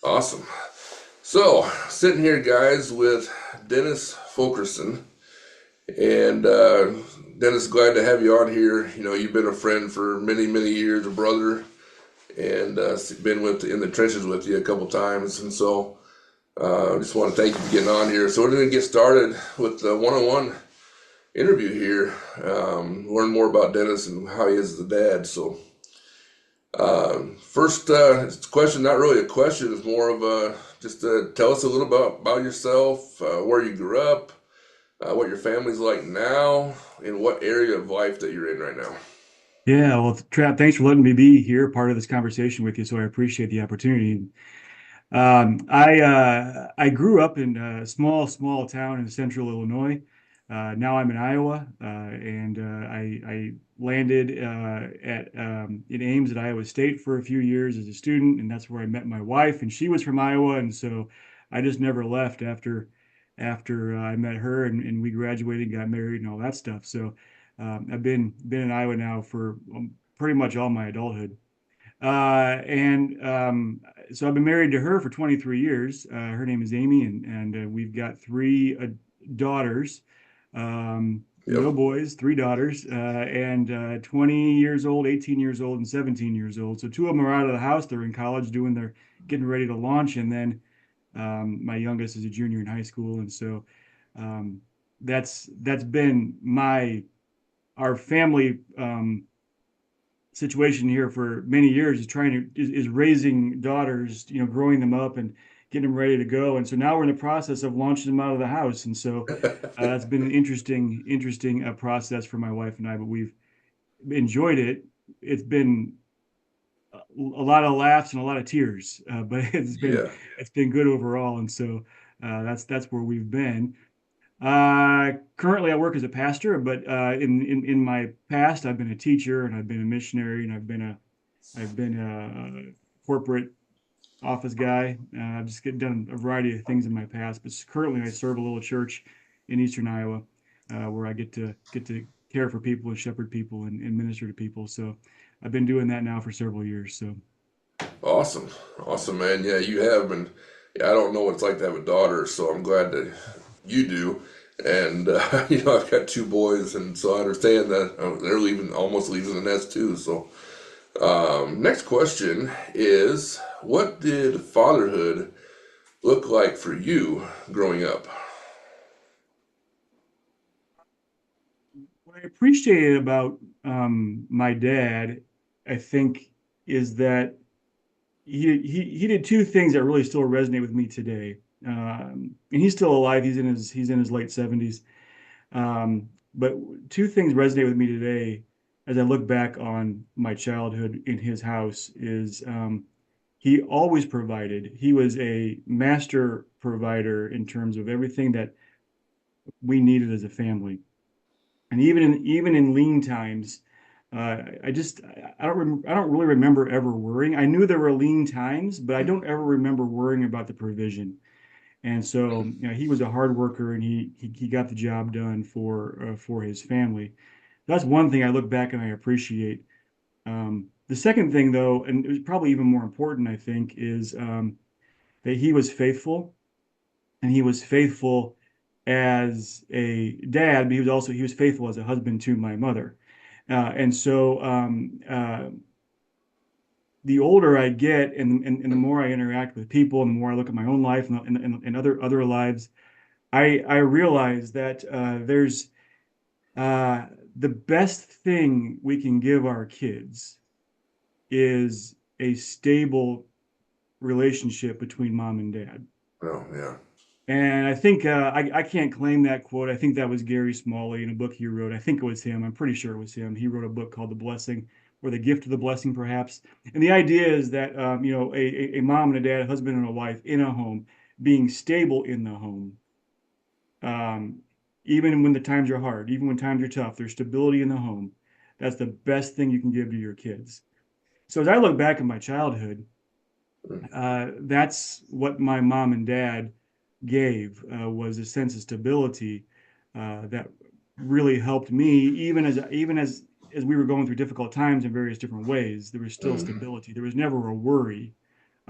Awesome. So, sitting here, guys, with Dennis Fulkerson. And Dennis, glad to have you on here. You know, you've been a friend for many, many years, a brother, and been with in the trenches with you a couple times. And so, I just want to thank you for getting on here. So, we're going to get started with the one-on-one interview here. Learn more about Dennis and how he is as a dad. So, first question, not really a question, it's more of a just tell us a little about yourself, where you grew up, what your family's like now, and what area of life that you're in right now. Yeah, well, Trap, thanks for letting me be here, part of this conversation with you. So I appreciate the opportunity. I grew up in a small town in central Illinois. Now I'm in Iowa, and I landed at in Ames at Iowa State for a few years as a student, and that's where I met my wife, and she was from Iowa, and so I just never left after I met her, and we graduated, got married, and all that stuff. So I've been in Iowa now for pretty much all my adulthood. And so I've been married to her for 23 years. Her name is Amy, and we've got three daughters. Yep. No boys, three daughters, and 20 years old, 18 years old, and 17 years old. So two of them are out of the house. They're in college doing their getting ready to launch. And then my youngest is a junior in high school. And so um, that's been my our family situation here for many years is is raising daughters, growing them up and getting them ready to go. And so now we're in the process of launching them out of the house. And so it's been an interesting process for my wife and I, but we've enjoyed it. It's been a lot of laughs and a lot of tears, but Yeah. it's been good overall. And so that's where we've been. Currently, I work as a pastor, but in my past, I've been a teacher and I've been a missionary and I've been a corporate office guy. I've just done a variety of things in my past, but currently I serve a little church in Eastern Iowa, where I get to care for people and shepherd people and minister to people. So I've been doing that now for several years. So Awesome. Awesome, man. Yeah, you have been. Yeah, I don't know what it's like to have a daughter, so I'm glad that you do. And I've got two boys, and so I understand that they're leaving, almost leaving the nest too. So, next question is, what did fatherhood look like for you growing up? what I appreciated about my dad, I think, is that he did two things that really still resonate with me today. And he's still alive. He's in his late 70s. But two things resonate with me today as I look back on my childhood in his house is he always provided. He was a master provider in terms of everything that we needed as a family. And even in lean times, I don't really remember ever worrying. I knew there were lean times, but I don't ever remember worrying about the provision. And so, he was a hard worker, and he got the job done for his family. That's one thing I look back and I appreciate. The second thing, though, and it was probably even more important, I think, is that he was faithful, and he was faithful as a dad, but he was faithful as a husband to my mother. And so the older I get, and the more I interact with people, and the more I look at my own life and other lives, I realize that there's uh, the best thing we can give our kids is a stable relationship between mom and dad. Oh, yeah. And I think I can't claim that quote. I think that was Gary Smalley in a book he wrote. I think it was him. I'm pretty sure it was him. He wrote a book called The Blessing, or The Gift of the Blessing, perhaps. And the idea is that a mom and a dad, a husband and a wife in a home, being stable in the home, um, even when the times are hard, even when times are tough, there's stability in the home. That's the best thing you can give to your kids. So as I look back at my childhood, that's what my mom and dad gave was a sense of stability that really helped me, even as we were going through difficult times in various different ways. There was still Mm. stability. There was never a worry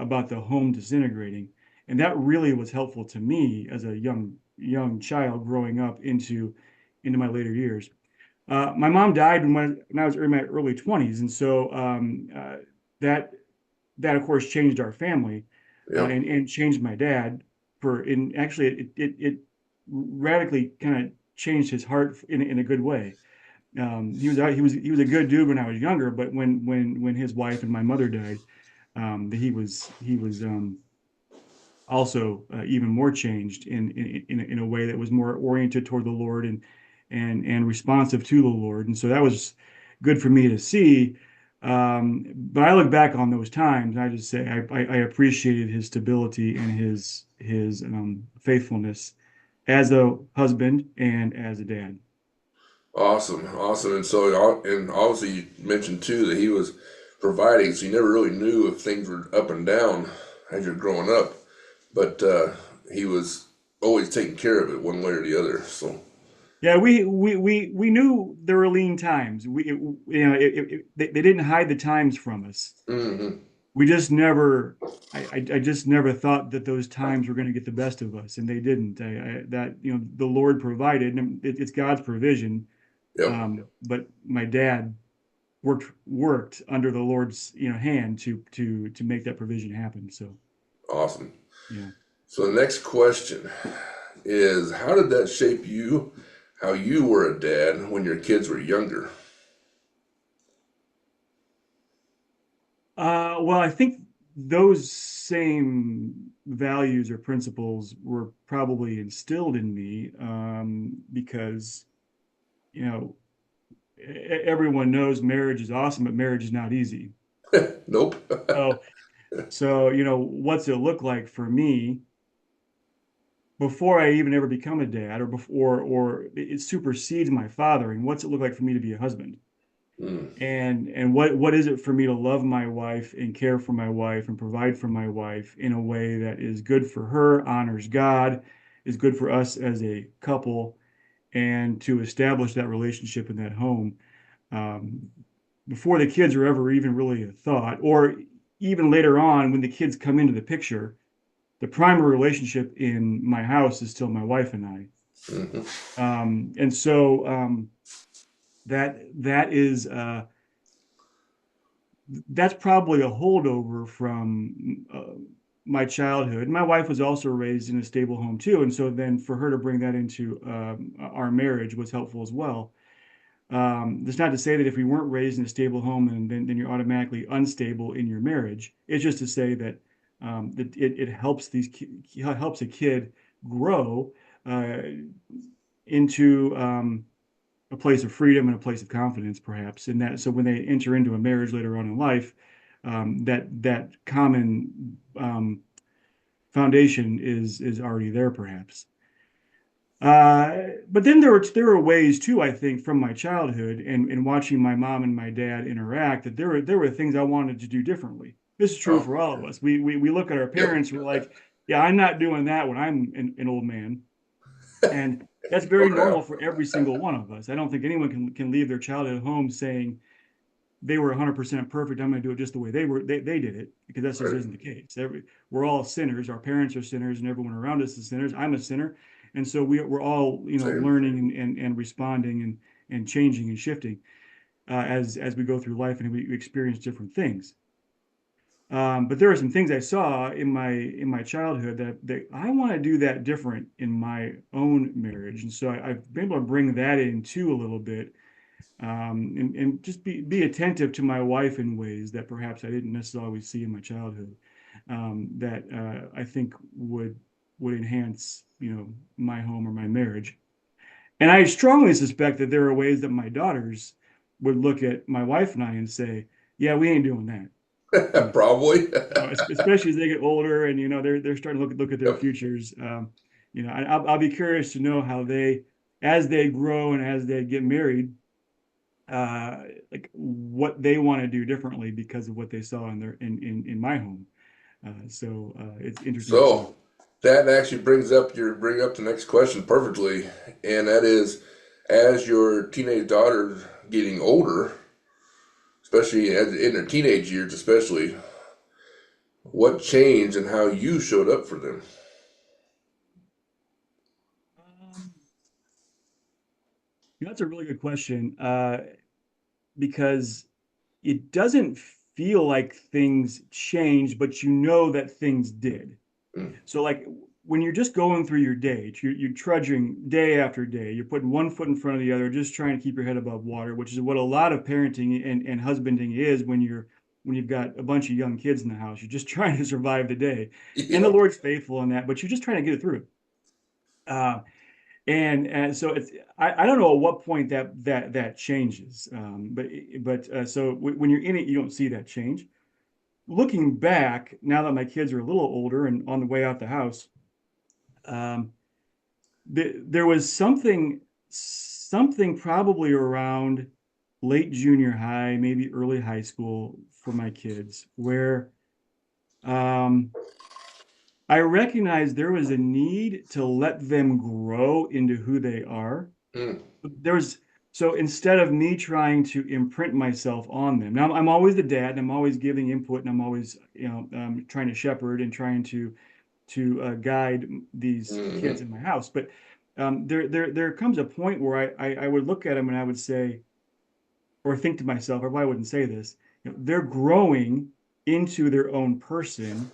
about the home disintegrating. And that really was helpful to me as a young child growing up into my later years. My mom died when I was in my early 20s, and so that that of course changed our family, Yep. and changed my dad for in actually it radically kind of changed his heart in a good way. He was a good dude when I was younger, but when his wife and my mother died, he was also even more changed in a way that was more oriented toward the Lord and responsive to the Lord. And so that was good for me to see. But I look back on those times, and I just say I appreciated his stability and his faithfulness as a husband and as a dad. Awesome, awesome. And so, and obviously, you mentioned too that he was providing, so you never really knew if things were up and down as you're growing up. But he was always taking care of it one way or the other. So, Yeah, we knew there were lean times. They didn't hide the times from us. hmm We just never I just never thought that those times were going to get the best of us, and they didn't. That the Lord provided, and it's God's provision. yep, But my dad worked under the Lord's hand to make that provision happen. So awesome. yeah. So the next question is, how did that shape you? How you were a dad when your kids were younger? Well, I think those same values or principles were probably instilled in me, because you know everyone knows marriage is awesome, but marriage is not easy. Nope. So, so what's it look like for me before I even ever become a dad, or before, or it supersedes my fathering? What's it look like for me to be a husband? Mm, And what is it for me to love my wife and care for my wife and provide for my wife in a way that is good for her, honors God, is good for us as a couple, and to establish that relationship in that home, um, before the kids are ever even really a thought, or even later on when the kids come into the picture. The primary relationship in my house is still my wife and I. hmm And so that is that's probably a holdover from my childhood. My wife was also raised in a stable home too, and so then for her to bring that into our marriage was helpful as well. That's not to say that if we weren't raised in a stable home, then you're automatically unstable in your marriage. It's just to say that that it helps a kid grow uh, into a place of freedom and a place of confidence, perhaps. And that, so when they enter into a marriage later on in life, that common foundation is already there, perhaps. But then there were ways too, I think, from my childhood and watching my mom and my dad interact, that there were things I wanted to do differently. This is true Oh, for all of us. We look at our yep. parents, we're like, yeah, I'm not doing that when I'm an old man. And that's Oh very normal yeah. for every single one of us. I don't think anyone can leave their childhood home saying they were 100% perfect. I'm going to do it just the way they did it, because that just Right. isn't the case. We're all sinners. Our parents are sinners, and everyone around us is sinners. I'm a sinner, and so we're all Same. learning and responding and changing and shifting as we go through life, and we experience different things. But there are some things I saw in my childhood that I want to do that different in my own marriage, and so I've been able to bring that in too a little bit, and just be attentive to my wife in ways that perhaps I didn't necessarily see in my childhood, that I think would enhance my home or my marriage. And I strongly suspect that there are ways that my daughters would look at my wife and I and say, "Yeah, we ain't doing that." You know, Probably. especially as they get older and they're starting to look at their Yep. futures. I'll be curious to know how they, as they grow and as they get married, uh, like what they want to do differently because of what they saw in my home. It's interesting to see. So that actually bring up the next question perfectly, and that is, as your teenage daughter getting older, especially in their teenage years, especially, What changed and how you showed up for them? Um, that's a really good question, because it doesn't feel like things changed, but you know that things did. Mm. So like when you're just going through your day, you're trudging day after day, you're putting one foot in front of the other, just trying to keep your head above water, which is what a lot of parenting and husbanding is when you've got a bunch of young kids in the house. You're just trying to survive the day. And the Yeah. Lord's faithful in that, but you're just trying to get it through. Uh, and so it's I don't know at what point that changes. But so when you're in it, you don't see that change. Looking back, now that my kids are a little older and on the way out the house, um, there was something probably around late junior high, maybe early high school for my kids, where um, I recognized there was a need to let them grow into who they are. Mm. There was so instead of me trying to imprint myself on them, now I'm always the dad, and I'm always giving input, and I'm always trying to shepherd and trying to guide these Hmm. kids in my house. But there comes a point where I would look at them and I would say, or think to myself, or I wouldn't say this, they're growing into their own person,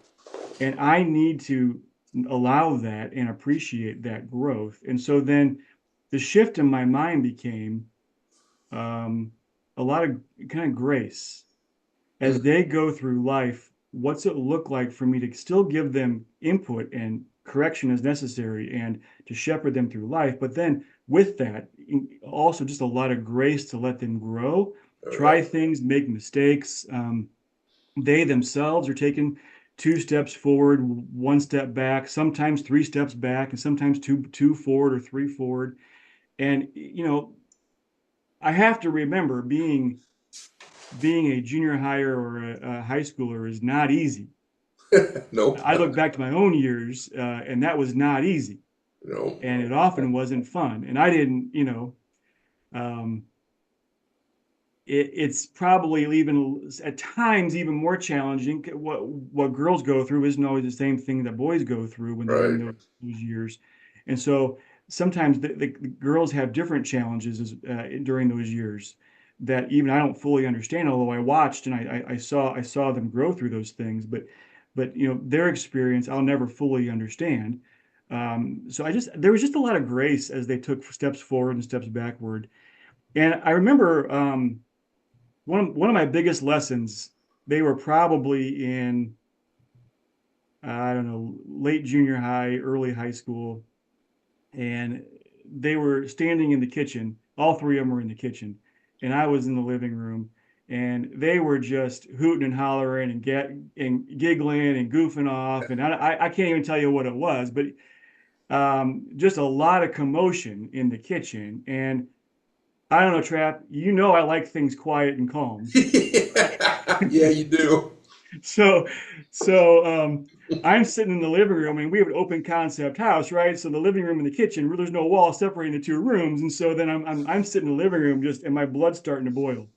and I need to allow that and appreciate that growth. And so then the shift in my mind became um, a lot of kind of grace as Mm. they go through life. What's it look like for me to still give them input and correction as necessary and to shepherd them through life? But then with that, also just a lot of grace to let them grow, All try right. things, make mistakes. They themselves are taking two steps forward, one step back, sometimes three steps back, and sometimes two forward or three forward. And I have to remember being a junior higher or a high schooler is not easy. Nope. I look back to my own years, and that was not easy, Nope. and it often wasn't fun. And I didn't, um, it's probably even at times even more challenging. What girls go through isn't always the same thing that boys go through when they're in Right. those years, and so sometimes the girls have different challenges during those years that even I don't fully understand. Although I watched and I saw them grow through those things, but their experience I'll never fully understand. So there was just a lot of grace as they took steps forward and steps backward. And I remember one of my biggest lessons, they were probably in, I don't know, late junior high, early high school, and they were standing in the kitchen. All three of them were in the kitchen, and I was in the living room, and they were just hooting and hollering and giggling and goofing off, and I can't even tell you what it was, but just a lot of commotion in the kitchen. And I don't know, Trap, I like things quiet and calm. Yeah, you do. So, so I'm sitting in the living room, and we have an open concept house, right? So the living room and the kitchen, where there's no wall separating the two rooms, and so then I'm sitting in the living room and my blood's starting to boil,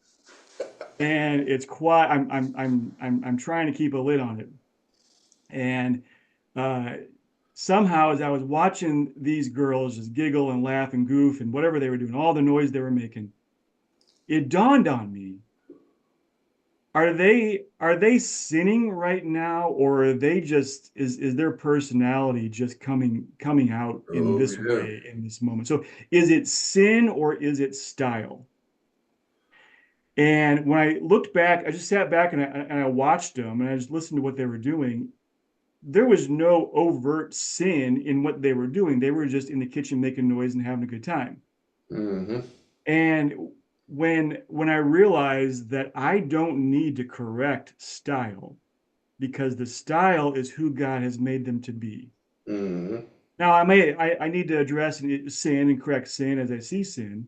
and it's quiet. I'm trying to keep a lid on it, and uh, somehow as I was watching these girls just giggle and laugh and goof and whatever they were doing, all the noise they were making, it dawned on me, are they sinning right now, or are they just is their personality just coming out in Oh, this yeah. way in this moment? So is it sin or is it style? And when I looked back, I just sat back and I watched them and I just listened to what they were doing. There was no overt sin in what they were doing. They were just in the kitchen making noise and having a good time. Hmm. And when I realized that I don't need to correct style, because the style is who God has made them to be. Hmm. Now, I need to address sin and correct sin as I see sin,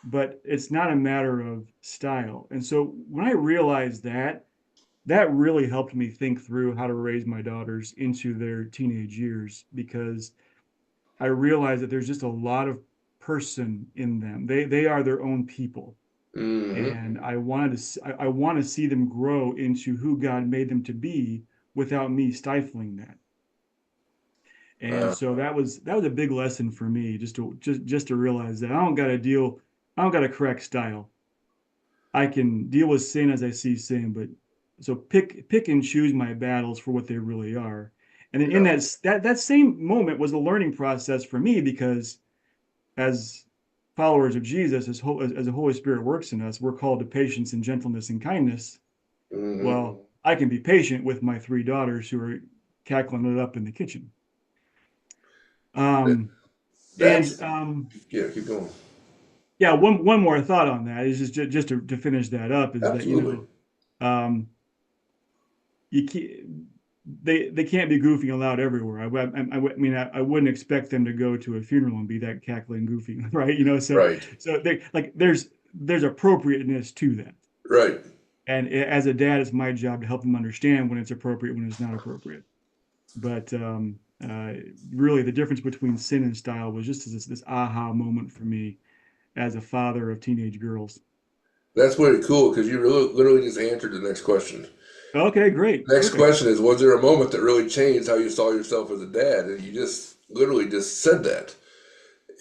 but it's not a matter of style. And so when I realized that, that really helped me think through how to raise my daughters into their teenage years, because I realized that there's just a lot of person in them. They are their own people. Hmm. And I want to see them grow into who God made them to be without me stifling that. And Uh, so that was a big lesson for me, just to realize that I don't got to correct style. I can deal with sin as I see sin, but so pick and choose my battles for what they really are. And then in yeah. that same moment was a learning process for me because as followers of Jesus, as the Holy Spirit works in us, we're called to patience and gentleness and kindness. Hmm. Well, I can be patient with my three daughters who are cackling it up in the kitchen. Um, and That's yeah. Keep going. Yeah, one more thought on that is just to finish that up is that Absolutely. um, you can't they can't be goofing allowed everywhere. I mean I wouldn't expect them to go to a funeral and be that cackling goofy, right? Right. So they like there's appropriateness to that. Right. And as a dad, it's my job to help them understand when it's appropriate, when it's not appropriate. But really, the difference between sin and style was just this aha moment for me as a father of teenage girls. That's pretty cool because you really, literally just answered the next question. Okay, great. Next Perfect. question is, was there a moment that really changed how you saw yourself as a dad? And you just literally just said that.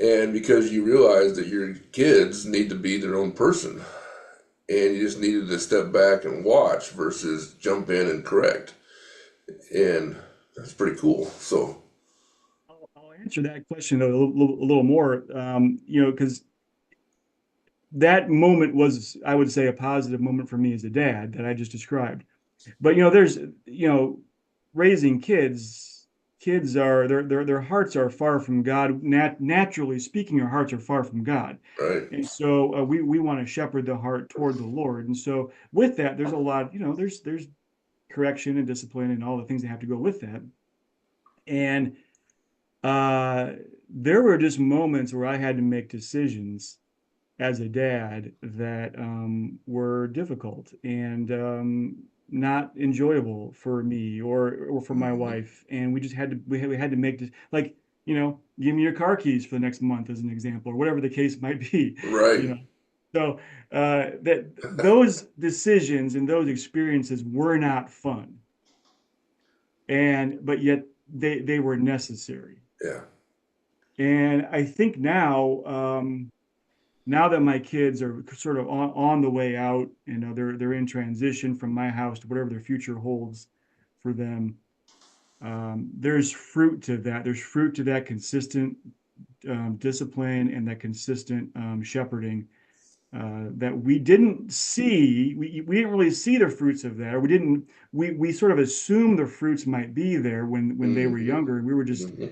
And because you realized that your kids need to be their own person, and you just needed to step back and watch versus jump in and correct. And that's pretty cool. So, I'll answer that question a little more, because that moment was, I would say, a positive moment for me as a dad that I just described. But there's, raising kids are their hearts are far from God. Naturally speaking, our hearts are far from God. right, And so we want to shepherd the heart toward the Lord. And so with that, there's a lot, there's correction and discipline and all the things that have to go with that. And uh, there were just moments where I had to make decisions as a dad that were difficult and not enjoyable for me or for my hmm, wife, and we had to make this like give me your car keys for the next month as an example, or whatever the case might be, you right, know. So that those decisions and those experiences were not fun, and but yet they were necessary. yeah, And I think now that my kids are sort of on the way out, they're in transition from my house to whatever their future holds for them. There's fruit to that. There's fruit to that consistent discipline and that consistent shepherding that we didn't see. We didn't really see the fruits of that, or we sort of assumed the fruits might be there when they were hmm, younger, and we were hmm,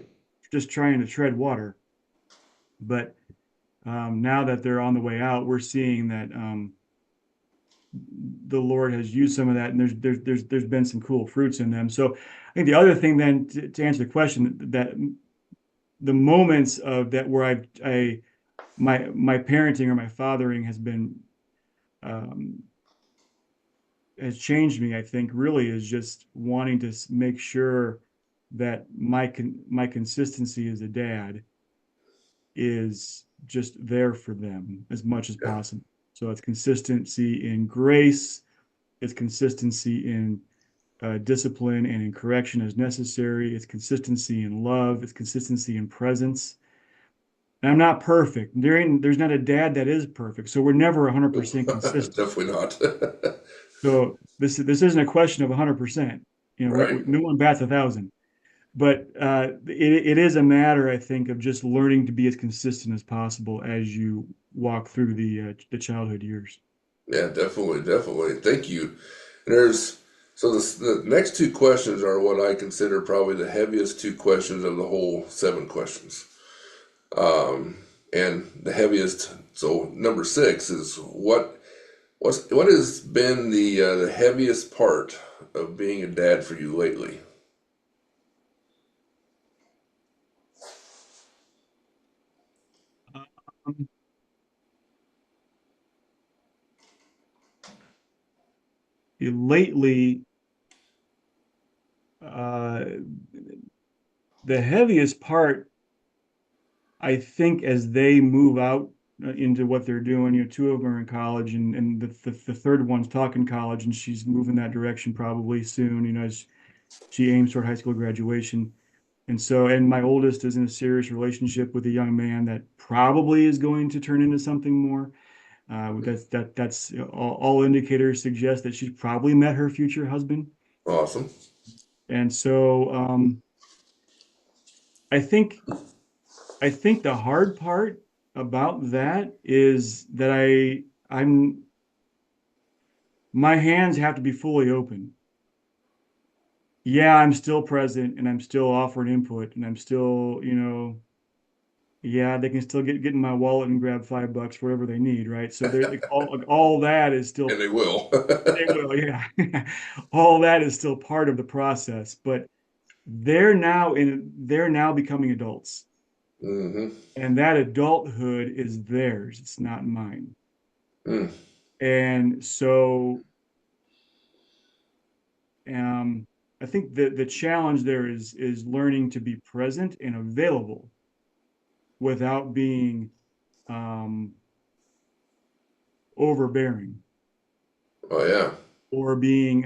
just trying to tread water. But now that they're on the way out, we're seeing that the Lord has used some of that, and there's been some cool fruits in them. So I think the other thing then to answer the question, that the moments of that where I my parenting or my fathering um, has changed me, I think really is just wanting to make sure that my consistency as a dad is just there for them as much as yeah, possible. So it's consistency in grace, it's consistency in discipline and in correction as necessary. It's consistency in love. It's consistency in presence. And I'm not perfect. There's not a dad that is perfect. So we're never 100% consistent. definitely not. So this isn't a question of 100%. Right. No one bats 1,000. But it is a matter, I think, of just learning to be as consistent as possible as you walk through the childhood years. Yeah, definitely, definitely. Thank you. And there's so the next two questions are what I consider probably the heaviest two questions of the whole seven questions. And the heaviest, so number six is what has been the heaviest part of being a dad for you lately? Um, Lately, uh, the heaviest part, I think, as they move out into what they're doing, two of them are in college, and the third one's talking college, and she's moving that direction probably soon. She aims toward high school graduation. And my oldest is in a serious relationship with a young man that probably is going to turn into something more. That's all indicators suggest that she's probably met her future husband. Awesome. And so I think I think the hard part about that is that I'm my hands have to be fully open. Yeah, I'm still present and I'm still offering input and I'm still, yeah, they can still get in my wallet and grab $5 for whatever they need, right? So they're all that is And still they will. they will, yeah. All that is still part of the process, but they're now becoming adults. Hmm. And that adulthood is theirs. It's not mine. Mm. And so um I think the challenge there is learning to be present and available without being um overbearing Oh yeah. or being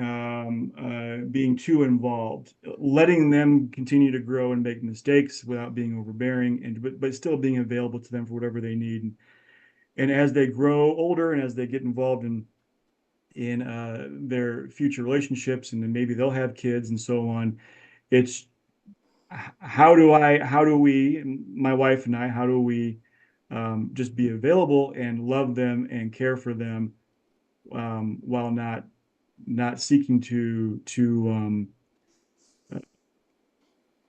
too involved, letting them continue to grow and make mistakes without being overbearing, and but still being available to them for whatever they need. And as they grow older and as they get involved in their future relationships, and then maybe they'll have kids and so on, it's how do we, my wife and I, how do we just be available and love them and care for them while not seeking to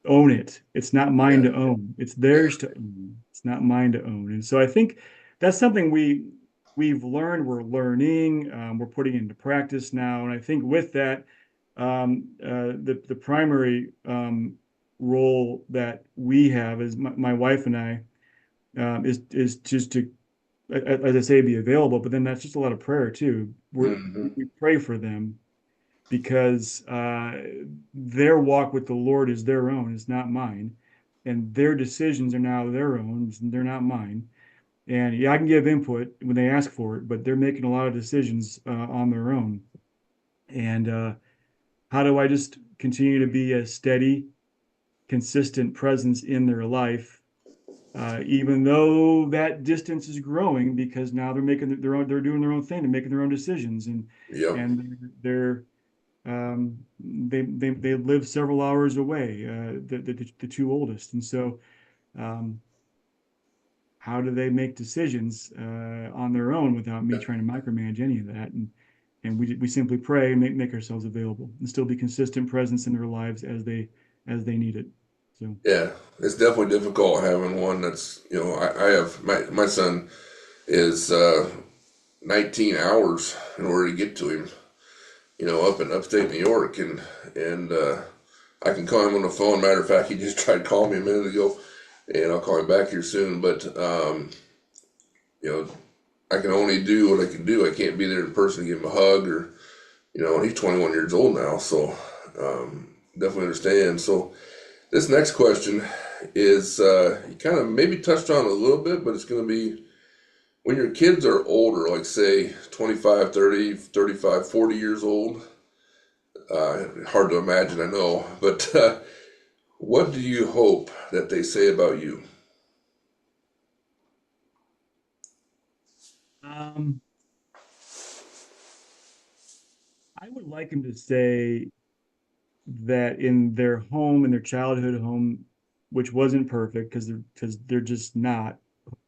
own it. It's not mine Yeah. to own. It's Yeah. theirs to own. It's not mine to own. And so I think that's something we've learned. We're learning. We're putting into practice now. And I think with that, the primary role that we have is my wife and I is just to, as I say, be available. But then that's just a lot of prayer too. Hmm. We pray for them because their walk with the Lord is their own, it's not mine. And their decisions are now their own, they're not mine. And yeah, I can give input when they ask for it, but they're making a lot of decisions on their own. And how do I just continue to be a steady, consistent presence in their life, even though that distance is growing because now they're making their own, they're doing their own thing, they're making their own decisions, Yep. and they live several hours away, the two oldest, and so um, how do they make decisions on their own without me trying to micromanage any of that? And we simply pray and make ourselves available and still be consistent presence in their lives as they need it. So Yeah. It's definitely difficult having one that's, I have my son is 19 hours in order to get to him, up in upstate New York, and I can call him on the phone. Matter of fact, he just tried to call me a minute ago, and I'll call him back here soon. But you know, I can only do what I can do. I can't be there in person to give him a hug, or and he's 21 years old now, so definitely understand. So this next question is you kind of maybe touched on it a little bit, but it's going to be when your kids are older, like say 25, 30, 35, 40 years old. Hard to imagine, I know, but what do you hope that they say about you? um, I would like them to say that in their home, in their childhood home, which wasn't perfect because they're just not.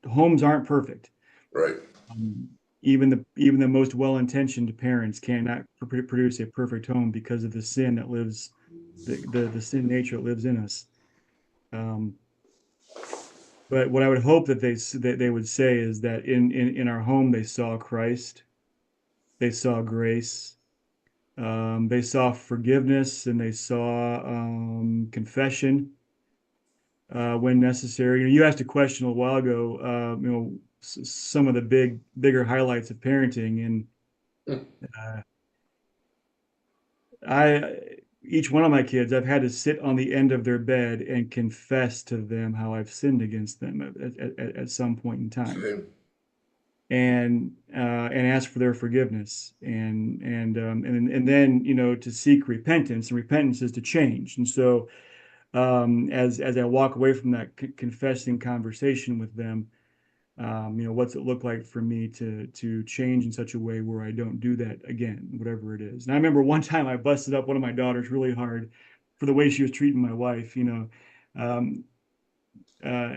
Homes aren't perfect. Right. Um, even the most well-intentioned parents cannot produce a perfect home because of the sin that lives the sin nature that lives in us. Um, but what I would hope that they would say is that in our home they saw Christ, they saw grace, they saw forgiveness, and they saw confession when necessary. You asked a question a while ago. Some of the bigger highlights of parenting, and Hmm. uh, I each one of my kids, I've had to sit on the end of their bed and confess to them how I've sinned against them at some point in time. Same. and ask for their forgiveness, and then to seek repentance, and repentance is to change. And so as I walk away from that confessing conversation with them, what's it look like for me to change in such a way where I don't do that again, whatever it is. And I remember one time I busted up one of my daughters really hard for the way she was treating my wife. Um, uh,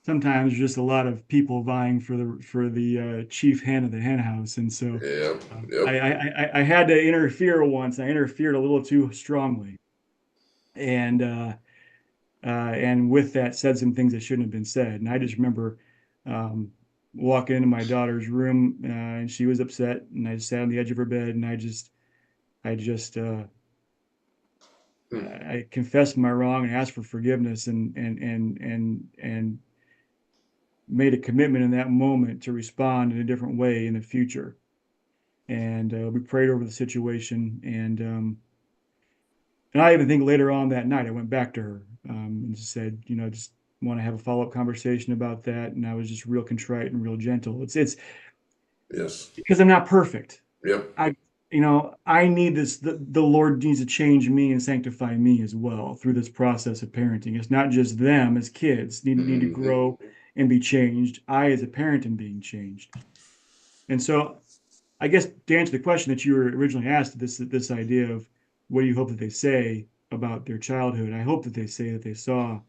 Sometimes there's just a lot of people vying for the chief hen of the hen house, and so Yeah. I, Yep. I had to interfere once. I interfered a little too strongly, and and with that said some things that shouldn't have been said. And I just remember um, walking into my daughter's room, and she was upset, and I sat on the edge of her bed, and I just Hmm. I confessed my wrong and asked for forgiveness, and made a commitment in that moment to respond in a different way in the future. And we prayed over the situation, and I even think later on that night I went back to her, and just said, I just want to have a follow-up conversation about that. And I was just real contrite and real gentle. It's Yes. because I'm not perfect. Yep. I need this. The Lord needs to change me and sanctify me as well through this process of parenting. It's not just them as kids need to Hmm. grow and be changed. I as a parent am being changed. And so I guess to answer the question that you were originally asked, this idea of what do you hope that they say about their childhood? I hope that they say that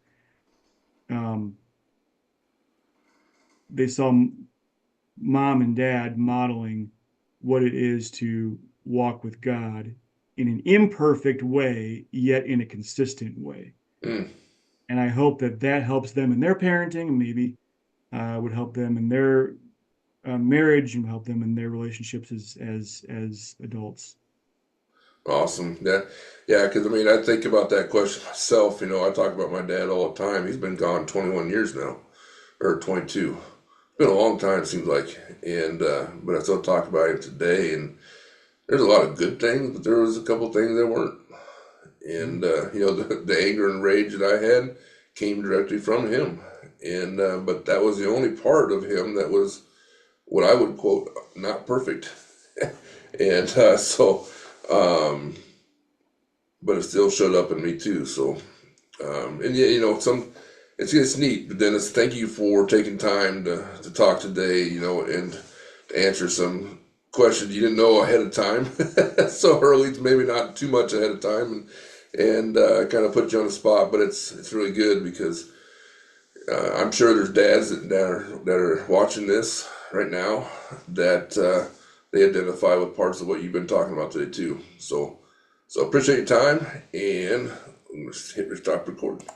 um, they saw mom and dad modeling what it is to walk with God in an imperfect way, yet in a consistent way. Mm. And I hope that that helps them in their parenting, and maybe would help them in their marriage, and help them in their relationships as adults. Awesome. Yeah. Yeah. Because I mean, I think about that question myself. I talk about my dad all the time. He's been gone 21 years now, or 22. It's been a long time, it seems like. And but I still talk about him today. And there's a lot of good things, but there was a couple things that weren't. Yeah. And the anger and rage that I had came directly from him. And but that was the only part of him that was what I would quote not perfect. And um, but it still showed up in me too. So and yeah, it's neat. But Dennis, thank you for taking time to talk today. And to answer some questions you didn't know ahead of time, so early, maybe not too much ahead of time, and kind of put you on the spot. But it's really good because I'm sure there's dads that are watching this right now that they identify with parts of what you've been talking about today too. So appreciate your time, and I'm gonna hit stop recording.